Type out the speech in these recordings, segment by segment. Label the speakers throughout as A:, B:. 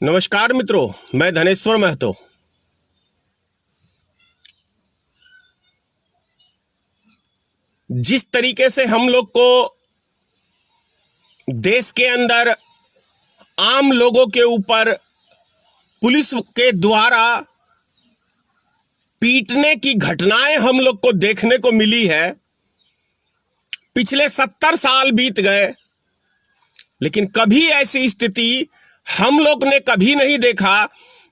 A: नमस्कार मित्रों, मैं धनेश्वर महतो। जिस तरीके से हम लोग को देश के अंदर आम लोगों के ऊपर पुलिस के द्वारा पीटने की घटनाएं हम लोग को देखने को मिली है, पिछले 70 साल बीत गए, लेकिन कभी ऐसी स्थिति हम लोग ने कभी नहीं देखा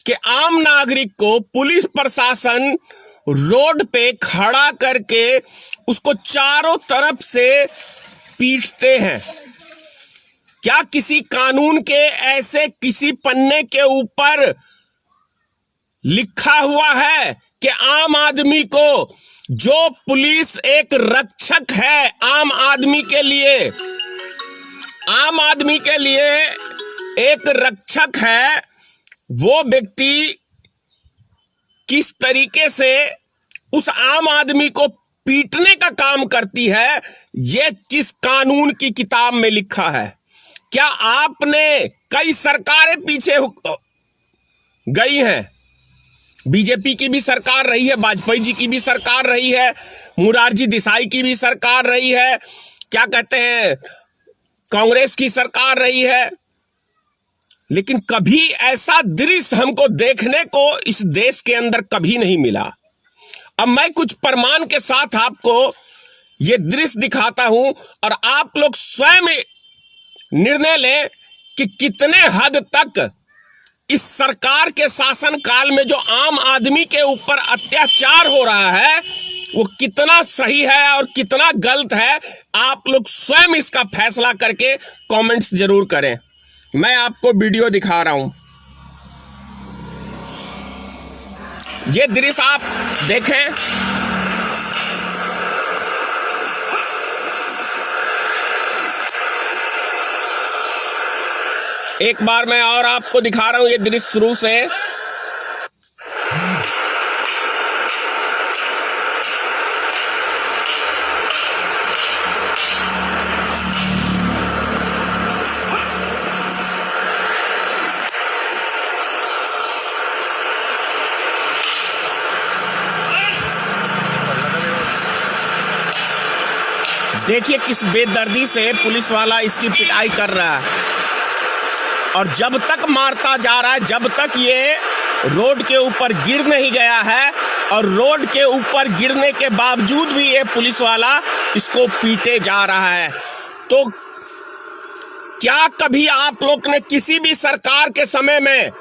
A: कि आम नागरिक को पुलिस प्रशासन रोड पे खड़ा करके उसको चारों तरफ से पीटते हैं। क्या किसी कानून के ऐसे किसी पन्ने के ऊपर लिखा हुआ है कि आम आदमी को, जो पुलिस एक रक्षक है आम आदमी के लिए एक रक्षक है, वो व्यक्ति किस तरीके से उस आम आदमी को पीटने का काम करती है, ये किस कानून की किताब में लिखा है? क्या आपने, कई सरकारें पीछे गई हैं, बीजेपी की भी सरकार रही है, वाजपेयी जी की भी सरकार रही है, मोरारजी देसाई की भी सरकार रही है, क्या कहते हैं, कांग्रेस की सरकार रही है, लेकिन कभी ऐसा दृश्य हमको देखने को इस देश के अंदर कभी नहीं मिला। अब मैं कुछ प्रमाण के साथ आपको ये दृश्य दिखाता हूं और आप लोग स्वयं निर्णय लें कि कितने हद तक इस सरकार के शासन काल में जो आम आदमी के ऊपर अत्याचार हो रहा है वो कितना सही है और कितना गलत है। आप लोग स्वयं इसका फैसला करके कमेंट्स जरूर करें। मैं आपको वीडियो दिखा रहा हूं, ये दृश्य आप देखें। एक बार मैं और आपको दिखा रहा हूं ये दृश्य शुरू से। देखिए किस बेदर्दी से पुलिस वाला इसकी पिटाई कर रहा है, और जब तक मारता जा रहा है, जब तक ये रोड के ऊपर गिर नहीं गया है, और रोड के ऊपर गिरने के बावजूद भी ये पुलिस वाला इसको पीटे जा रहा है। तो क्या कभी आप लोग ने किसी भी सरकार के समय में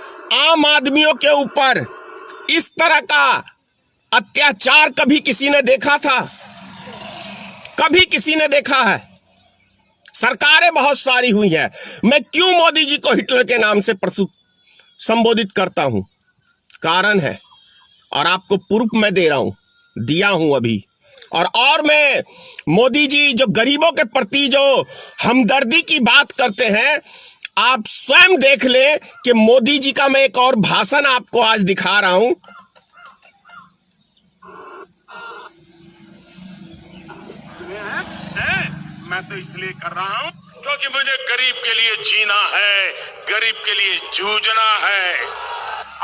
A: आम आदमियों के ऊपर इस तरह का अत्याचार कभी किसी ने देखा था? कभी किसी ने देखा है? सरकारें बहुत सारी हुई हैं। मैं क्यों मोदी जी को हिटलर के नाम से संबोधित करता हूं? कारण है, और आपको प्रूफ मैं दे रहा हूं, दिया हूं अभी। और मैं, मोदी जी जो गरीबों के प्रति जो हमदर्दी की बात करते हैं, आप स्वयं देख लें कि मोदी जी का मैं एक और भाषण आपको आज दिखा रहा हूं।
B: मैं तो इसलिए कर रहा हूं क्योंकि मुझे गरीब के लिए जीना है, गरीब के लिए जूझना है,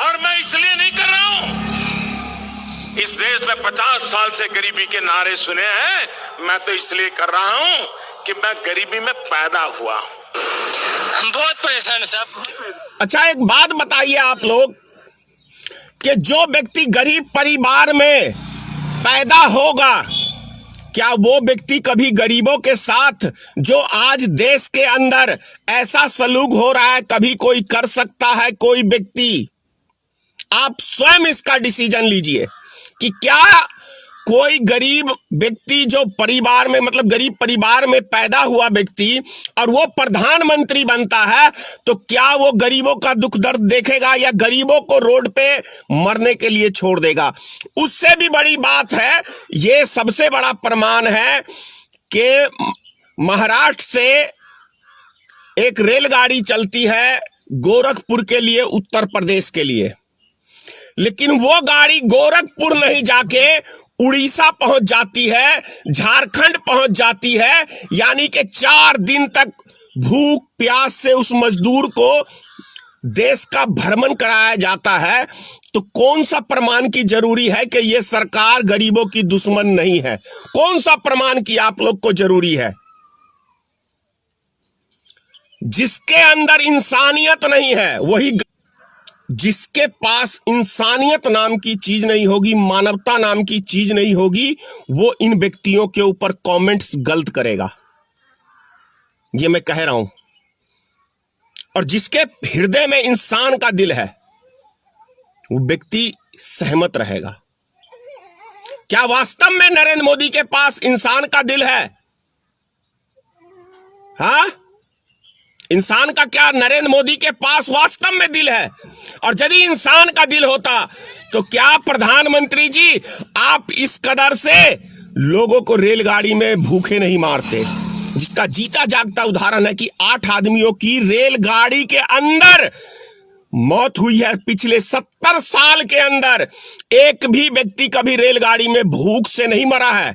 B: और मैं इसलिए नहीं कर रहा हूं। इस देश में 50 साल से गरीबी के नारे सुने हैं, मैं तो इसलिए कर रहा हूं कि मैं गरीबी में पैदा हुआ हूं। बहुत परेशान है साहब।
A: अच्छा, एक बात बताइए आप लोग कि जो व्यक्ति गरीब परिवार में पैदा होगा, क्या वो व्यक्ति कभी गरीबों के साथ जो आज देश के अंदर ऐसा सलूक हो रहा है, कभी कोई कर सकता है? कोई व्यक्ति, आप स्वयं इसका डिसीजन लीजिए कि क्या कोई गरीब व्यक्ति जो परिवार में, मतलब गरीब परिवार में पैदा हुआ व्यक्ति, और वो प्रधानमंत्री बनता है, तो क्या वो गरीबों का दुख दर्द देखेगा या गरीबों को रोड पे मरने के लिए छोड़ देगा? उससे भी बड़ी बात है, ये सबसे बड़ा प्रमाण है कि महाराष्ट्र से एक रेलगाड़ी चलती है गोरखपुर के लिए, उत्तर प्रदेश के लिए, लेकिन वो गाड़ी गोरखपुर नहीं जाके उड़ीसा पहुंच जाती है, झारखंड पहुंच जाती है, यानी कि 4 दिन तक भूख प्यास से उस मजदूर को देश का भ्रमण कराया जाता है, तो कौन सा प्रमाण की जरूरी है कि यह सरकार गरीबों की दुश्मन नहीं है? कौन सा प्रमाण की आप लोग को जरूरी है? जिसके अंदर इंसानियत नहीं है, वही जिसके पास इंसानियत नाम की चीज नहीं होगी, मानवता नाम की चीज नहीं होगी, वो इन व्यक्तियों के ऊपर कमेंट्स गलत करेगा। ये मैं कह रहा हूं। और जिसके हृदय में इंसान का दिल है, वो व्यक्ति सहमत रहेगा। क्या वास्तव में नरेंद्र मोदी के पास इंसान का दिल है? हाँ, इंसान का क्या नरेंद्र मोदी के पास वास्तव में दिल है? और यदि इंसान का दिल होता तो क्या प्रधानमंत्री जी आप इस कदर से लोगों को रेलगाड़ी में भूखे नहीं मारते? जिसका जीता जागता उदाहरण है कि 8 आदमियों की रेलगाड़ी के अंदर मौत हुई है। पिछले 70 साल के अंदर एक भी व्यक्ति कभी रेलगाड़ी में भूख से नहीं मरा है।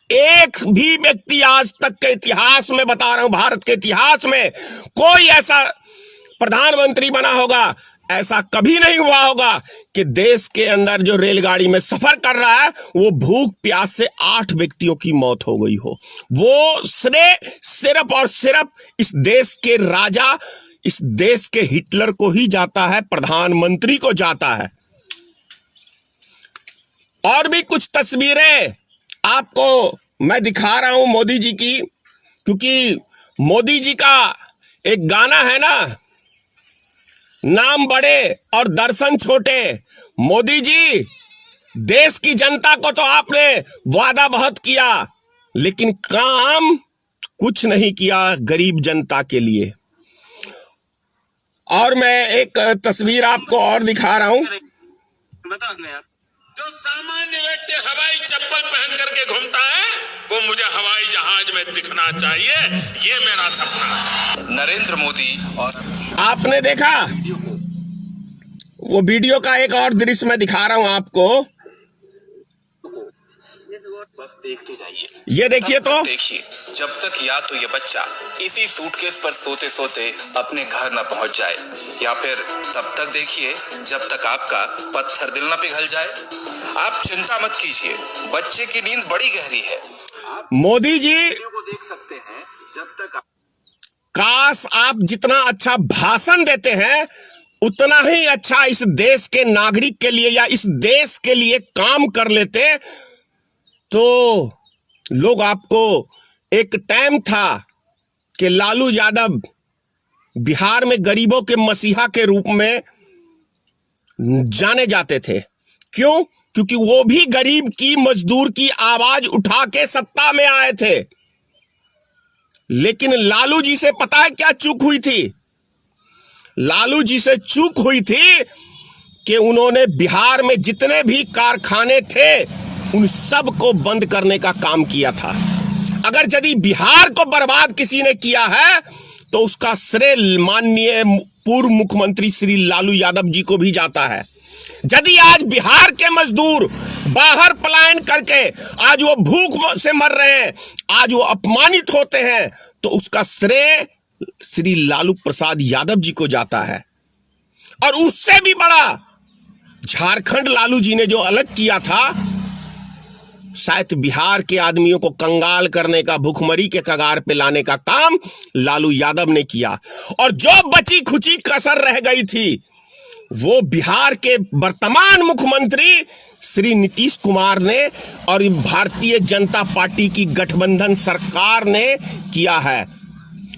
A: एक भी व्यक्ति आज तक के इतिहास में, बता रहा हूं, भारत के इतिहास में कोई ऐसा प्रधानमंत्री बना होगा, ऐसा कभी नहीं हुआ होगा कि देश के अंदर जो रेलगाड़ी में सफर कर रहा है वो भूख प्यास से 8 व्यक्तियों की मौत हो गई हो। वो श्रेय सिर्फ और सिर्फ इस देश के राजा, इस देश के हिटलर को ही जाता है, प्रधानमंत्री को जाता है। और भी कुछ तस्वीरें आपको मैं दिखा रहा हूं मोदी जी की, क्योंकि मोदी जी का एक गाना है ना, नाम बड़े और दर्शन छोटे। मोदी जी, देश की जनता को तो आपने वादा बहुत किया, लेकिन काम कुछ नहीं किया गरीब जनता के लिए। और मैं एक तस्वीर आपको और दिखा रहा हूं।
B: जो सामान्य व्यक्ति हवाई चप्पल पहन करके घूमता है, वो मुझे हवाई जहाज में दिखना चाहिए। ये मेरा सपना है। नरेंद्र मोदी और
A: आपने देखा वो वीडियो का एक और दृश्य मैं दिखा रहा हूं आपको।
C: बस देखते जाइए।
A: ये देखिए, तो
C: देखिए, जब तक या तो ये बच्चा इसी सूटकेस पर सोते सोते अपने घर न पहुंच जाए, या फिर तब तक देखिए जब तक आपका पत्थर दिल न पिघल जाए। आप चिंता मत कीजिए, बच्चे की नींद बड़ी गहरी है।
A: मोदी जी
C: वीडियो को देख सकते हैं जब तक।
A: काश आप जितना अच्छा भाषण देते हैं उतना ही अच्छा इस देश के नागरिक के लिए या इस देश के लिए काम कर लेते, तो लोग आपको, एक टाइम था कि लालू यादव बिहार में गरीबों के मसीहा के रूप में जाने जाते थे। क्यों? क्योंकि वो भी गरीब की, मजदूर की आवाज उठा के सत्ता में आए थे। लेकिन लालू जी से पता है क्या चूक हुई थी? लालू जी से चूक हुई थी कि उन्होंने बिहार में जितने भी कारखाने थे उन सब को बंद करने का काम किया था। अगर यदि बिहार को बर्बाद किसी ने किया है तो उसका श्रेय माननीय पूर्व मुख्यमंत्री श्री लालू यादव जी को भी जाता है। यदि आज बिहार के मजदूर बाहर पलायन करके आज वो भूख से मर रहे हैं, आज वो अपमानित होते हैं, तो उसका श्रेय श्री लालू प्रसाद यादव जी को जाता है। और उससे भी बड़ा झारखंड लालू जी ने जो अलग किया था, शायद बिहार के आदमियों को कंगाल करने का, भूखमरी के कगार पे लाने का काम लालू यादव ने किया। और जो बची खुची कसर रह गई थी वो बिहार के वर्तमान मुख्यमंत्री श्री नीतीश कुमार ने और भारतीय जनता पार्टी की गठबंधन सरकार ने किया है।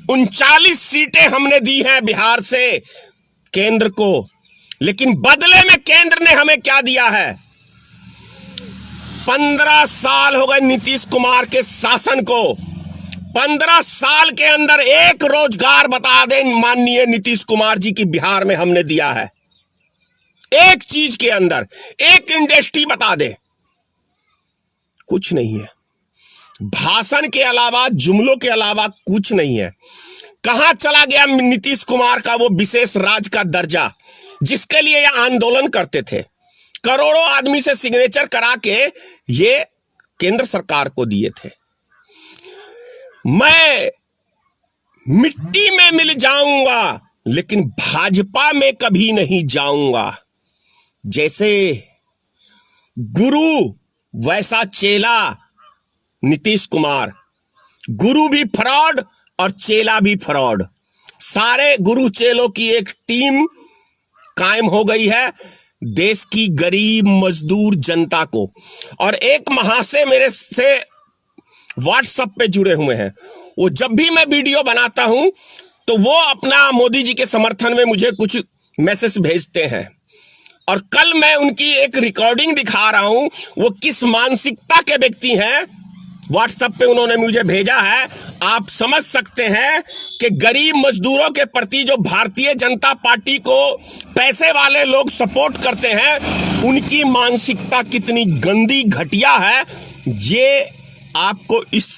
A: 39 सीटें हमने दी हैं बिहार से केंद्र को, लेकिन बदले में केंद्र ने हमें क्या दिया है? 15 साल हो गए नीतीश कुमार के शासन को। 15 साल के अंदर एक रोजगार बता दें माननीय नीतीश कुमार जी की बिहार में हमने दिया है। एक चीज के अंदर एक इंडस्ट्री बता दे, कुछ नहीं है। भाषण के अलावा, जुमलों के अलावा कुछ नहीं है। कहां चला गया नीतीश कुमार का वो विशेष राज्य का दर्जा जिसके लिए ये आंदोलन करते थे? करोड़ों आदमी से सिग्नेचर करा के ये केंद्र सरकार को दिए थे। मैं मिट्टी में मिल जाऊंगा लेकिन भाजपा में कभी नहीं जाऊंगा। जैसे गुरु वैसा चेला नीतीश कुमार, गुरु भी फ्रॉड और चेला भी फ्रॉड। सारे गुरु चेलों की एक टीम कायम हो गई है देश की गरीब मजदूर जनता को। और एक महाशय मेरे से व्हाट्सएप पे जुड़े हुए हैं, वो जब भी मैं वीडियो बनाता हूं तो वो अपना मोदी जी के समर्थन में मुझे कुछ मैसेज भेजते हैं। और कल मैं उनकी एक रिकॉर्डिंग दिखा रहा हूं, वो किस मानसिकता के व्यक्ति हैं। व्हाट्सएप पे उन्होंने मुझे भेजा है, आप समझ सकते हैं कि गरीब मजदूरों के प्रति जो भारतीय जनता पार्टी को पैसे वाले लोग सपोर्ट करते हैं, उनकी मानसिकता कितनी गंदी घटिया है, ये आपको इस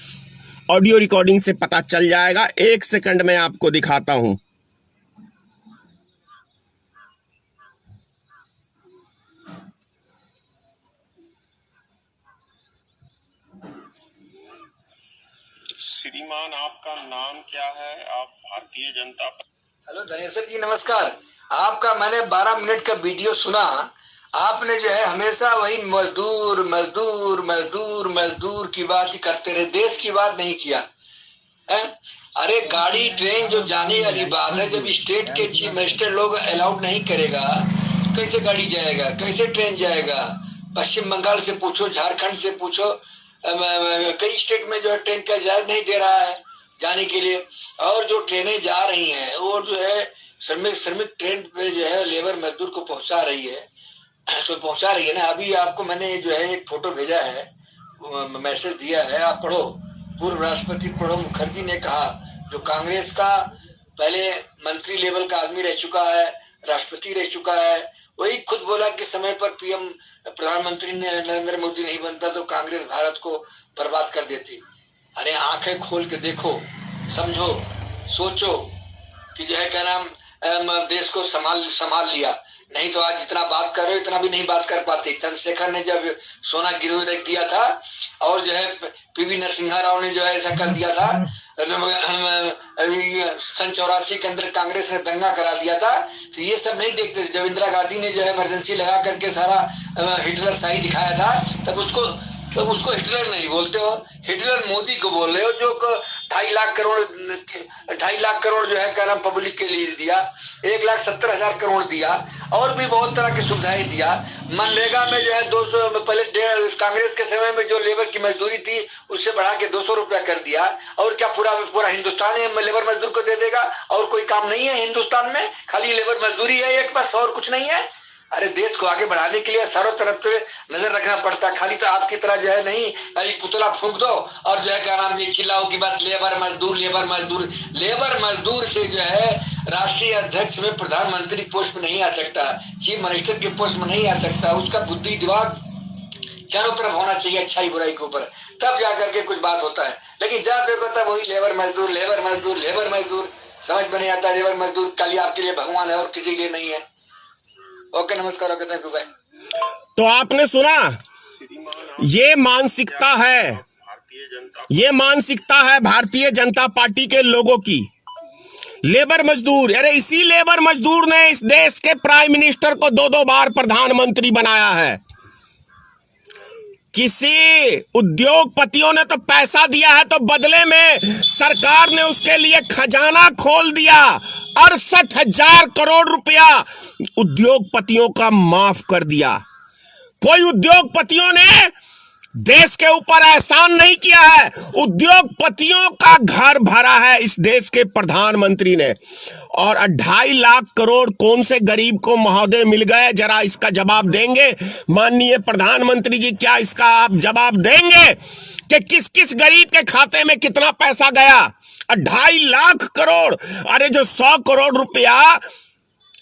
A: ऑडियो रिकॉर्डिंग से पता चल जाएगा। एक सेकंड में आपको दिखाता हूं।
B: श्रीमान, आपका नाम क्या है? आप भारतीय जनता
D: हेलो धनेश्वर जी, नमस्कार। आपका मैंने 12 मिनट का वीडियो सुना। आपने जो है हमेशा वही मजदूर मजदूर मजदूर मजदूर की बात ही करते रहे, देश की बात नहीं किया है? अरे गाड़ी ट्रेन जो जाने वाली बात है, जब स्टेट के चीफ मिनिस्टर लोग अलाउड नहीं करेगा, कैसे गाड़ी जाएगा, कैसे ट्रेन जाएगा? पश्चिम बंगाल से पूछो, झारखंड से पूछो, कई स्टेट में जो है ट्रेन का इजाजत नहीं दे रहा है जाने के लिए। और जो ट्रेनें जा रही हैं वो जो है श्रमिक ट्रेन पे जो है लेबर मजदूर को पहुंचा रही है, तो पहुंचा रही है ना। अभी आपको मैंने जो है एक फोटो भेजा है, मैसेज दिया है, आप पढ़ो। पूर्व राष्ट्रपति प्रणब मुखर्जी ने कहा, जो कांग्रेस का पहले मंत्री लेवल का आदमी रह चुका है, राष्ट्रपति रह चुका है, वही खुद बोला कि समय पर पीएम प्रधानमंत्री नरेंद्र मोदी नहीं बनता तो कांग्रेस भारत को बर्बाद कर देती। अरे आंखें खोल के देखो, समझो, सोचो कि जो है क्या नाम देश को संभाल लिया। नहीं तो आज जितना बात कर रहे हो इतना भी नहीं बात कर पाते। चंद्रशेखर ने जब सोना गिरवी रख दिया था और जो है पीवी नरसिम्हा राव ने जो है ऐसा कर दिया था, सन 84 के अंदर कांग्रेस ने दंगा करा दिया था, तो ये सब नहीं देखते। जब इंदिरा गांधी ने जो है इमरजेंसी लगा करके सारा हिटलर शाही दिखाया था, तब उसको हिटलर नहीं बोलते हो, हिटलर मोदी को बोल रहे हो, जो 2.5 लाख करोड़ जो है क्या नाम पब्लिक के लिए दिया, 1,70,000 करोड़ दिया, और भी बहुत तरह की सुविधाएं दिया। मनरेगा में जो है 200, पहले कांग्रेस के समय में जो लेबर की मजदूरी थी उससे बढ़ा के 200 रुपया कर दिया। और क्या पूरा हिंदुस्तान लेबर मजदूर को दे देगा? और कोई काम नहीं है हिंदुस्तान में, खाली लेबर मजदूरी है एक बस, और कुछ नहीं है। अरे देश को आगे बढ़ाने के लिए चारों तरफ से नजर रखना पड़ता है, खाली तो आपकी तरह जो है नहीं एक पुतला फूंक दो और जो है क्या नाम ये चिल्लाओ की बात लेबर मजदूर लेबर मजदूर। लेबर मजदूर से जो है राष्ट्रीय अध्यक्ष में प्रधानमंत्री पोस्ट में नहीं आ सकता, चीफ मिनिस्टर के पोस्ट में नहीं आ सकता। उसका बुद्धि दिमाग चारों तरफ होना चाहिए, अच्छाई बुराई के ऊपर, तब जाकर के कुछ बात होता है। लेकिन जब देखो तब वही लेबर मजदूर लेबर मजदूर लेबर मजदूर, समझ में नहीं आता। लेबर मजदूर खाली आपके लिए भगवान है और किसी के लिए नहीं है। ओके, नमस्कार। Okay, thank you, bye.
A: तो आपने सुना, ये मानसिकता है भारतीय जनता पार्टी के लोगों की। लेबर मजदूर, अरे इसी लेबर मजदूर ने इस देश के प्राइम मिनिस्टर को 2-2 बार प्रधानमंत्री बनाया है। किसी उद्योगपतियों ने तो पैसा दिया है तो बदले में सरकार ने उसके लिए खजाना खोल दिया। 68,000 करोड़ रुपया उद्योगपतियों का माफ कर दिया। कोई उद्योगपतियों ने देश के ऊपर एहसान नहीं किया है, उद्योगपतियों का घर भरा है इस देश के प्रधानमंत्री ने। और 2.5 लाख करोड़ कौन से गरीब को महोदय मिल गए, जरा इसका जवाब देंगे माननीय प्रधानमंत्री जी? क्या इसका आप जवाब देंगे कि किस किस गरीब के खाते में कितना पैसा गया? 2.5 लाख करोड़। अरे जो 100 करोड़ रुपया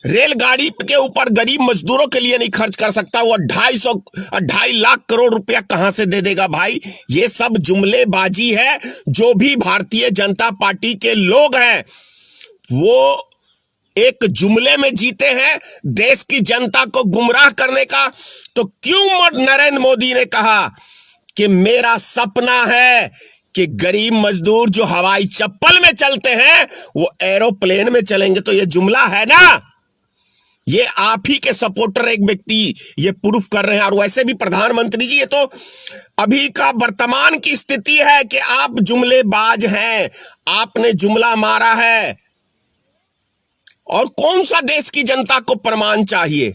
A: रेलगाड़ी के ऊपर गरीब मजदूरों के लिए नहीं खर्च कर सकता, वो 2.5 लाख करोड़ रुपया कहां से दे देगा भाई? ये सब जुमलेबाजी है। जो भी भारतीय जनता पार्टी के लोग हैं वो एक जुमले में जीते हैं, देश की जनता को गुमराह करने का। तो क्यों नरेंद्र मोदी ने कहा कि मेरा सपना है कि गरीब मजदूर जो हवाई चप्पल में चलते हैं वो एरोप्लेन में चलेंगे। तो ये जुमला है ना, ये आप ही के सपोर्टर एक व्यक्ति ये प्रूफ कर रहे हैं। और वैसे भी प्रधानमंत्री जी, ये तो अभी का वर्तमान की स्थिति है कि आप जुमलेबाज हैं, आपने जुमला मारा है। और कौन सा देश की जनता को प्रमाण चाहिए?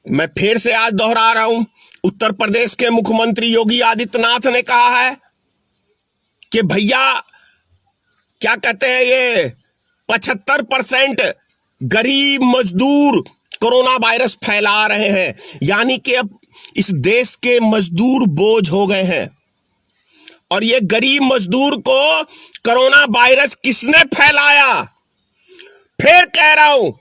A: मैं फिर से आज दोहरा रहा हूं, उत्तर प्रदेश के मुख्यमंत्री योगी आदित्यनाथ ने कहा है कि भैया क्या कहते हैं, ये 75% गरीब मजदूर कोरोना वायरस फैला रहे हैं। यानी कि अब इस देश के मजदूर बोझ हो गए हैं। और ये गरीब मजदूर को कोरोना वायरस किसने फैलाया? फिर कह रहा हूं,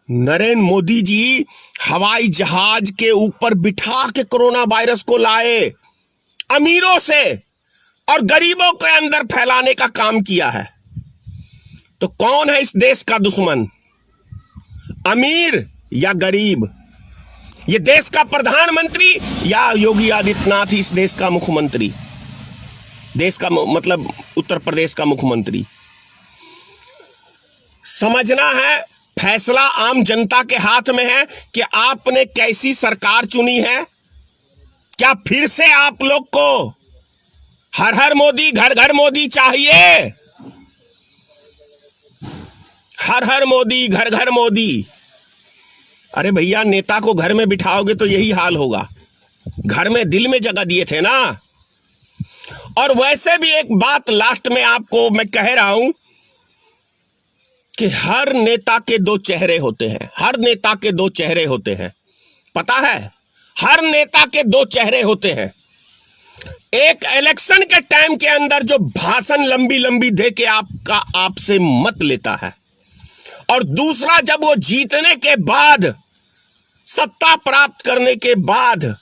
A: नरेंद्र मोदी जी हवाई जहाज के ऊपर बिठा के कोरोना वायरस को लाए, अमीरों से और गरीबों के अंदर फैलाने का काम किया है। तो कौन है इस देश का दुश्मन, अमीर या गरीब? ये देश का प्रधानमंत्री या योगी आदित्यनाथ ही इस देश का मुख्यमंत्री, देश का मतलब उत्तर प्रदेश का मुख्यमंत्री? समझना है, फैसला आम जनता के हाथ में है कि आपने कैसी सरकार चुनी है। क्या फिर से आप लोग को हर हर मोदी घर घर मोदी चाहिए? हर हर मोदी घर घर मोदी? अरे भैया, नेता को घर में बिठाओगे तो यही हाल होगा। घर में दिल में जगह दिए थे ना। और वैसे भी एक बात लास्ट में आपको मैं कह रहा हूं कि हर नेता के दो चेहरे होते हैं। हर नेता के दो चेहरे होते हैं, पता है? हर नेता के दो चेहरे होते हैं। एक इलेक्शन के टाइम के अंदर जो भाषण लंबी लंबी दे के आपसे मत लेता है, और दूसरा जब वो जीतने के बाद, सत्ता प्राप्त करने के बाद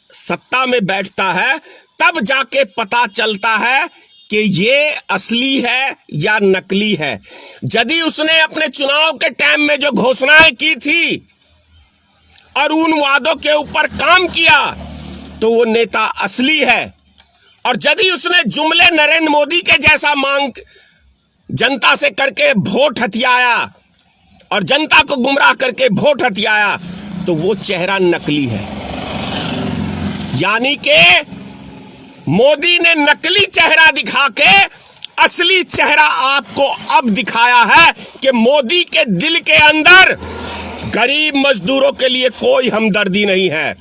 A: सत्ता में बैठता है, तब जाके पता चलता है कि ये असली है या नकली है। यदि उसने अपने चुनाव के टाइम में जो घोषणाएं की थी और उन वादों के ऊपर काम किया तो वो नेता असली है। और यदि उसने जुमले नरेंद्र मोदी के जैसा मांग जनता से करके वोट हथियाया और जनता को गुमराह करके वोट हथियाया तो वो चेहरा नकली है। यानी कि मोदी ने नकली चेहरा दिखा के असली चेहरा आपको अब दिखाया है कि मोदी के दिल के अंदर गरीब मजदूरों के लिए कोई हमदर्दी नहीं है।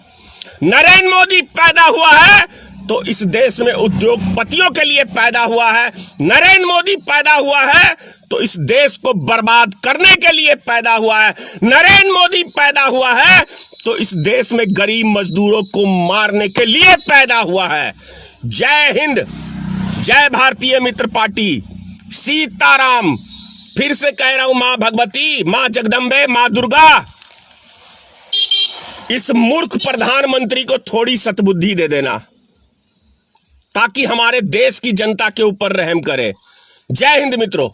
A: नरेंद्र मोदी पैदा हुआ है तो इस देश में उद्योगपतियों के लिए पैदा हुआ है। नरेंद्र मोदी पैदा हुआ है तो इस देश को बर्बाद करने के लिए पैदा हुआ है। नरेंद्र मोदी पैदा हुआ है तो इस देश में गरीब मजदूरों को मारने के लिए पैदा हुआ है। जय हिंद, जय भारतीय मित्र पार्टी, सीताराम। फिर से कह रहा हूं, मां भगवती, मां जगदम्बे, मां दुर्गा इस मूर्ख प्रधानमंत्री को थोड़ी सतबुद्धि दे देना ताकि हमारे देश की जनता के ऊपर रहम करे। जय हिंद मित्रों।